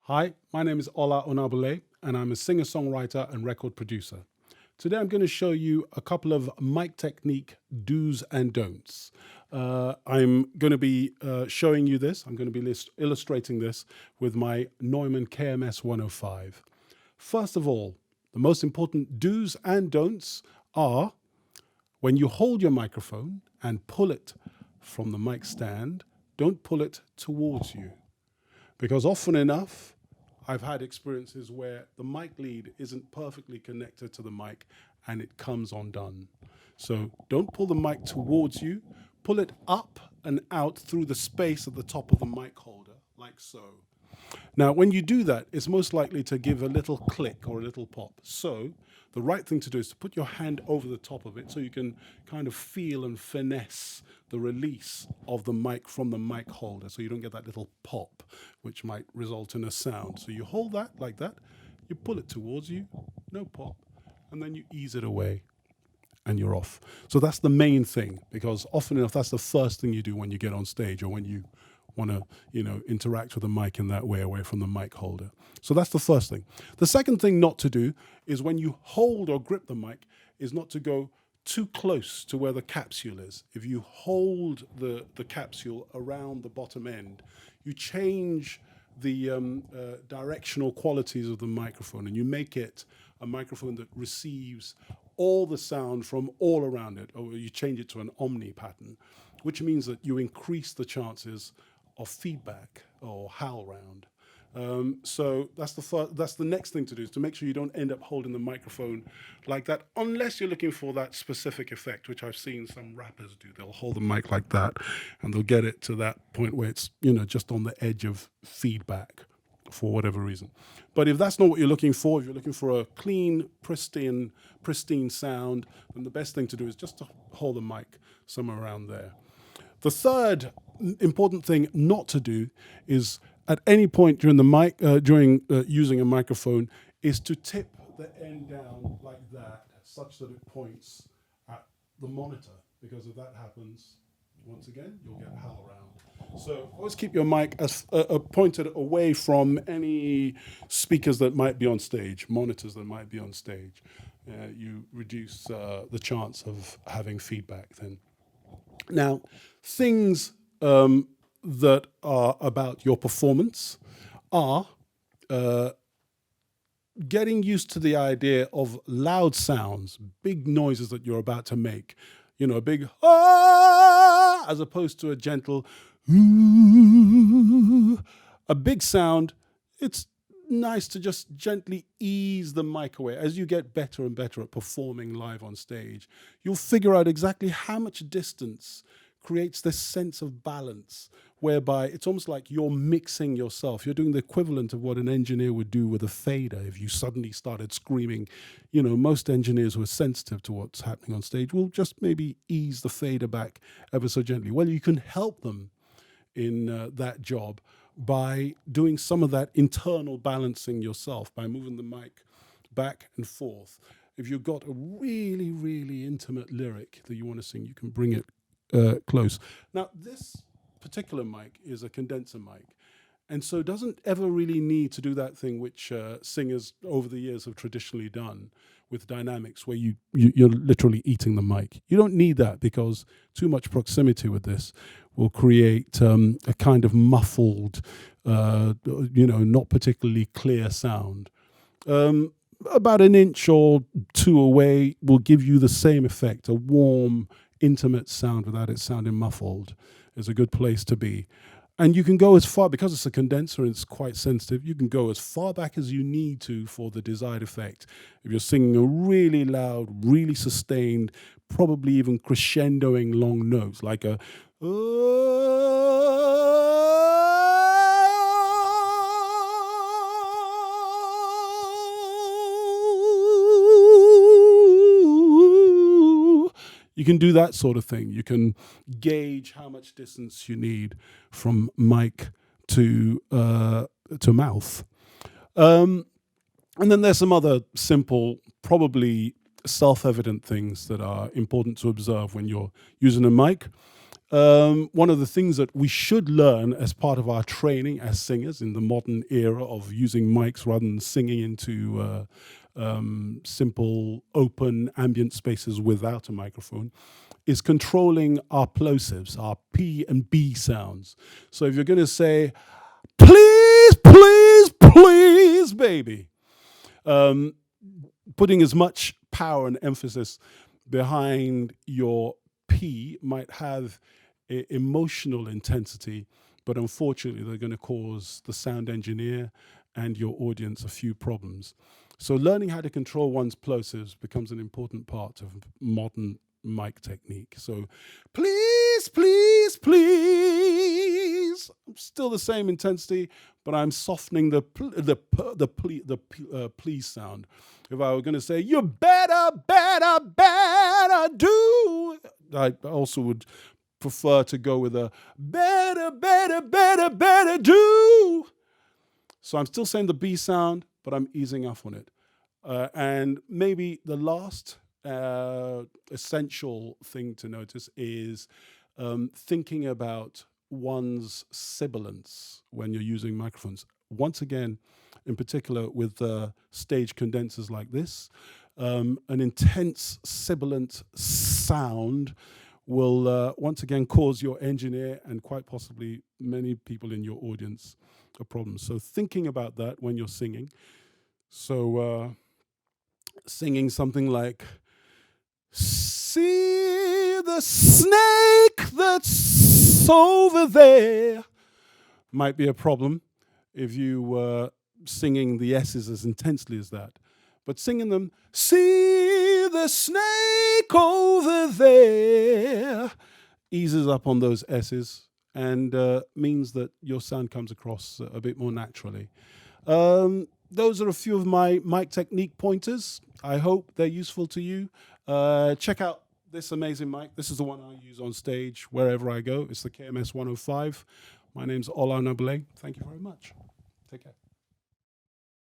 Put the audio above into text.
Hi, my name is Ola Onabulé, and I'm a singer-songwriter and record producer. Today I'm going to show you a couple of mic technique do's and don'ts. I'm going to be showing you this. I'm going to be illustrating this with my Neumann KMS 105. First of all, the most important do's and don'ts are when you hold your microphone and pull it from the mic stand, don't pull it towards you. Because often enough, I've had experiences where the mic lead isn't perfectly connected to the mic and it comes undone. So don't pull the mic towards you, pull it up and out through the space at the top of the mic holder, like so. Now, when you do that, it's most likely to give a little click or a little pop. So the right thing to do is to put your hand over the top of it so you can kind of feel and finesse the release of the mic from the mic holder so you don't get that little pop, which might result in a sound. So you hold that like that, you pull it towards you, no pop, and then you ease it away and you're off. So that's the main thing, because often enough, that's the first thing you do when you get on stage or when you want to, interact with the mic in that way away from the mic holder. So that's the first thing. The second thing not to do is when you hold or grip the mic is not to go too close to where the capsule is. If you hold the capsule around the bottom end, you change the directional qualities of the microphone and you make it a microphone that receives all the sound from all around it, or you change it to an omni pattern, which means that you increase the chances of feedback or howl round. So that's the next thing to do, is to make sure you don't end up holding the microphone like that, unless you're looking for that specific effect, which I've seen some rappers do. They'll hold the mic like that and they'll get it to that point where it's, just on the edge of feedback for whatever reason. But if that's not what you're looking for, if you're looking for a clean, pristine sound, then the best thing to do is just to hold the mic somewhere around there. The third important thing not to do is at any point during using a microphone is to tip the end down like that, such that it points at the monitor. Because if that happens, once again, you'll get howl round. So always keep your mic as pointed away from any speakers that might be on stage, monitors that might be on stage. You reduce the chance of having feedback then. Now, things that are about your performance are getting used to the idea of loud sounds, big noises that you're about to make. A big ah, as opposed to a gentle ooh. A big sound, it's nice to just gently ease the mic away. As you get better and better at performing live on stage, you'll figure out exactly how much distance creates this sense of balance, whereby it's almost like you're mixing yourself. You're doing the equivalent of what an engineer would do with a fader. If you suddenly started screaming, most engineers who are sensitive to what's happening on stage will just maybe ease the fader back ever so gently. Well, you can help them in that job by doing some of that internal balancing yourself, by moving the mic back and forth. If you've got a really, really intimate lyric that you want to sing, you can bring it close. Now, this particular mic is a condenser mic, and so doesn't ever really need to do that thing which singers over the years have traditionally done with dynamics, where you're literally eating the mic. You don't need that, because too much proximity with this will create a kind of muffled, not particularly clear sound. About an inch or two away will give you the same effect, a warm, intimate sound without it sounding muffled is a good place to be. And you can go as far, because it's a condenser and it's quite sensitive, you can go as far back as you need to for the desired effect. If you're singing a really loud, really sustained, probably even crescendoing long notes, like a you can do that sort of thing. You can gauge how much distance you need from mic to mouth. And then there's some other simple, probably self-evident things that are important to observe when you're using a mic. one of the things that we should learn as part of our training as singers in the modern era of using mics rather than singing into simple open ambient spaces without a microphone is controlling our plosives, our P and B sounds. So if you're going to say, please, please, please, baby, putting as much power and emphasis behind your P might have emotional intensity, but unfortunately they're going to cause the sound engineer and your audience a few problems. So learning how to control one's plosives becomes an important part of modern mic technique. So please, please, please, still the same intensity, but I'm softening the please sound. If I were going to say, you better do, I also would prefer to go with a better do. So I'm still saying the B sound, but I'm easing off on it. And maybe the last essential thing to notice is thinking about one's sibilants when you're using microphones. Once again, in particular with stage condensers like this, an intense sibilant sound will once again cause your engineer and quite possibly many people in your audience a problem. So thinking about that when you're singing. So singing something like, see the snake that's over there, might be a problem if you were singing the S's as intensely as that. But singing them, see the snake over there, eases up on those S's and means that your sound comes across a bit more naturally. Those are a few of my mic technique pointers. I hope they're useful to you. Check out this amazing mic. This is the one I use on stage wherever I go. It's the KMS 105. My name's Ola Onabulé. Thank you very much. Take care.